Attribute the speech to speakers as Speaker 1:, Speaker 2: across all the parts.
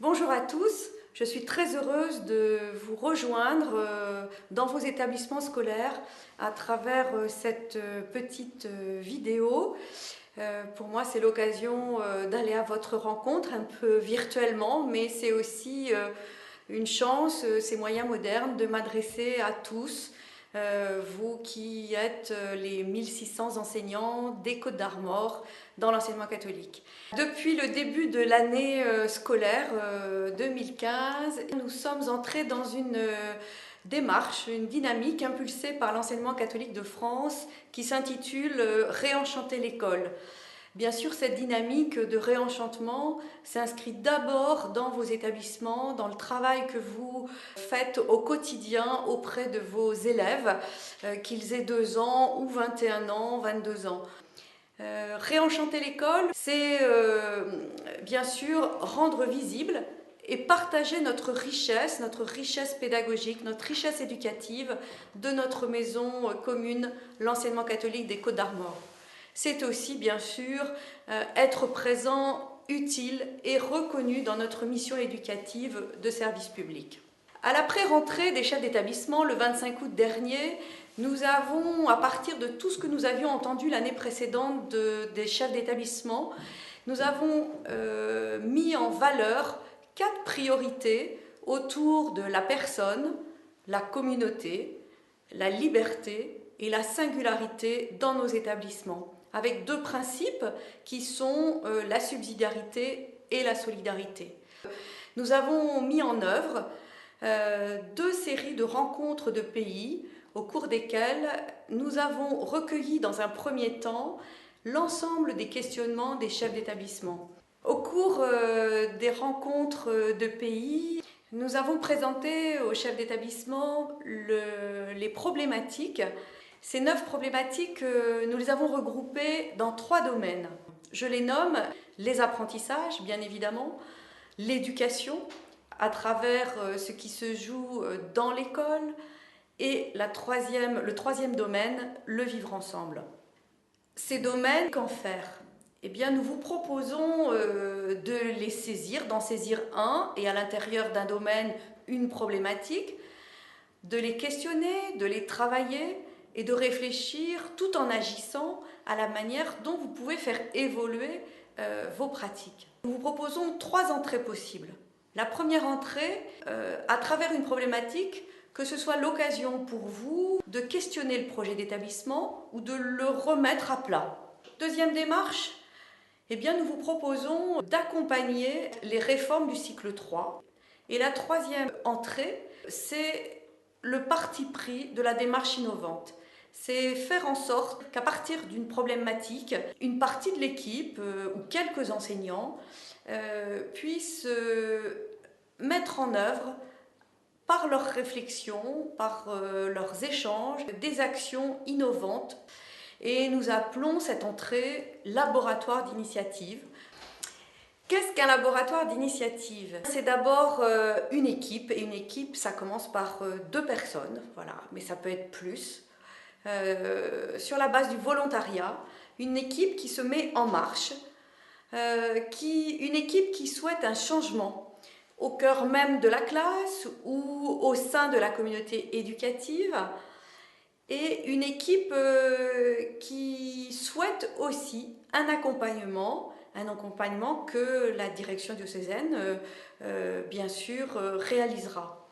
Speaker 1: Bonjour à tous, je suis très heureuse de vous rejoindre dans vos établissements scolaires à travers cette petite vidéo. Pour moi, c'est l'occasion d'aller à votre rencontre un peu virtuellement, mais c'est aussi une chance, ces moyens modernes, de m'adresser à tous, vous qui êtes les 1600 enseignants des Côtes-d'Armor dans l'enseignement catholique. Depuis le début de l'année scolaire 2015, nous sommes entrés dans une démarche, une dynamique impulsée par l'enseignement catholique de France qui s'intitule Réenchanter l'école. Bien sûr, cette dynamique de réenchantement s'inscrit d'abord dans vos établissements, dans le travail que vous faites au quotidien auprès de vos élèves, qu'ils aient 2 ans ou 21 ans, 22 ans. Réenchanter l'école, c'est bien sûr rendre visible et partager notre richesse pédagogique, notre richesse éducative de notre maison commune, l'enseignement catholique des Côtes-d'Armor. C'est aussi bien sûr être présent, utile et reconnu dans notre mission éducative de service public. À la pré-rentrée des chefs d'établissement, le 25 août dernier, nous avons, à partir de tout ce que nous avions entendu l'année précédente des chefs d'établissement, nous avons mis en valeur 4 priorités autour de la personne, la communauté, la liberté et la singularité dans nos établissements, avec 2 principes qui sont la subsidiarité et la solidarité. Nous avons mis en œuvre 2 séries de rencontres de pays au cours desquelles nous avons recueilli dans un premier temps l'ensemble des questionnements des chefs d'établissement. Au cours des rencontres de pays, nous avons présenté aux chefs d'établissement les problématiques. Ces 9 problématiques, nous les avons regroupées dans 3 domaines. Je les nomme les apprentissages, bien évidemment, l'éducation, à travers ce qui se joue dans l'école, et le troisième domaine, le vivre ensemble. Ces domaines, qu'en faire? Eh bien, nous vous proposons de les saisir, d'en saisir un, et à l'intérieur d'un domaine, une problématique, de les questionner, de les travailler et de réfléchir tout en agissant à la manière dont vous pouvez faire évoluer vos pratiques. Nous vous proposons 3 entrées possibles. La première entrée, à travers une problématique, que ce soit l'occasion pour vous de questionner le projet d'établissement ou de le remettre à plat. Deuxième démarche, eh bien, nous vous proposons d'accompagner les réformes du cycle 3. Et la troisième entrée, c'est le parti pris de la démarche innovante. C'est faire en sorte qu'à partir d'une problématique, une partie de l'équipe ou quelques enseignants puissent mettre en œuvre par leurs réflexions, par leurs échanges, des actions innovantes. Et nous appelons cette entrée laboratoire d'initiative. Qu'est-ce qu'un laboratoire d'initiative? C'est d'abord une équipe, et une équipe, ça commence par 2 personnes, voilà, mais ça peut être plus. Sur la base du volontariat, une équipe qui se met en marche, une équipe qui souhaite un changement au cœur même de la classe ou au sein de la communauté éducative, et une équipe qui souhaite aussi un accompagnement que la direction diocésaine, bien sûr, réalisera.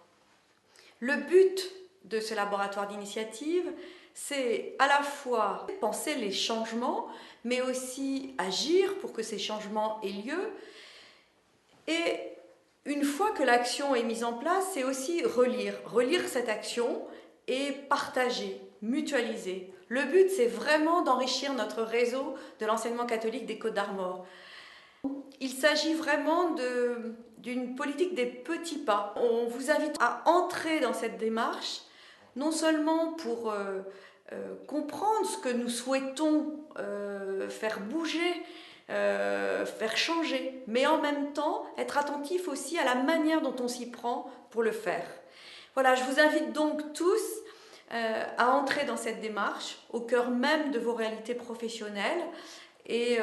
Speaker 1: Le but de ce laboratoire d'initiative, c'est à la fois penser les changements, mais aussi agir pour que ces changements aient lieu. Et une fois que l'action est mise en place, c'est aussi relire cette action et partager, mutualiser. Le but, c'est vraiment d'enrichir notre réseau de l'enseignement catholique des Côtes-d'Armor. Il s'agit vraiment d'une politique des petits pas. On vous invite à entrer dans cette démarche, non seulement pour comprendre ce que nous souhaitons faire bouger, faire changer, mais en même temps être attentif aussi à la manière dont on s'y prend pour le faire. Voilà, je vous invite donc tous à entrer dans cette démarche au cœur même de vos réalités professionnelles, et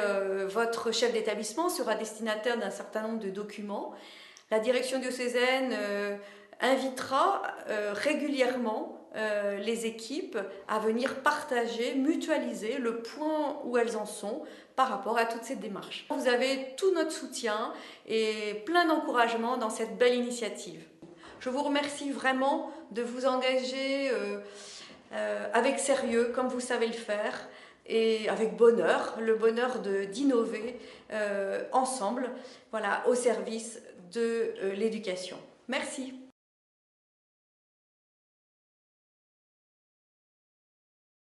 Speaker 1: votre chef d'établissement sera destinataire d'un certain nombre de documents La direction diocésaine invitera régulièrement les équipes à venir partager, mutualiser le point où elles en sont par rapport à toutes ces démarches. Vous avez tout notre soutien et plein d'encouragement dans cette belle initiative. Je vous remercie vraiment de vous engager avec sérieux, comme vous savez le faire, et avec bonheur, le bonheur d'innover ensemble, voilà, au service de l'éducation. Merci.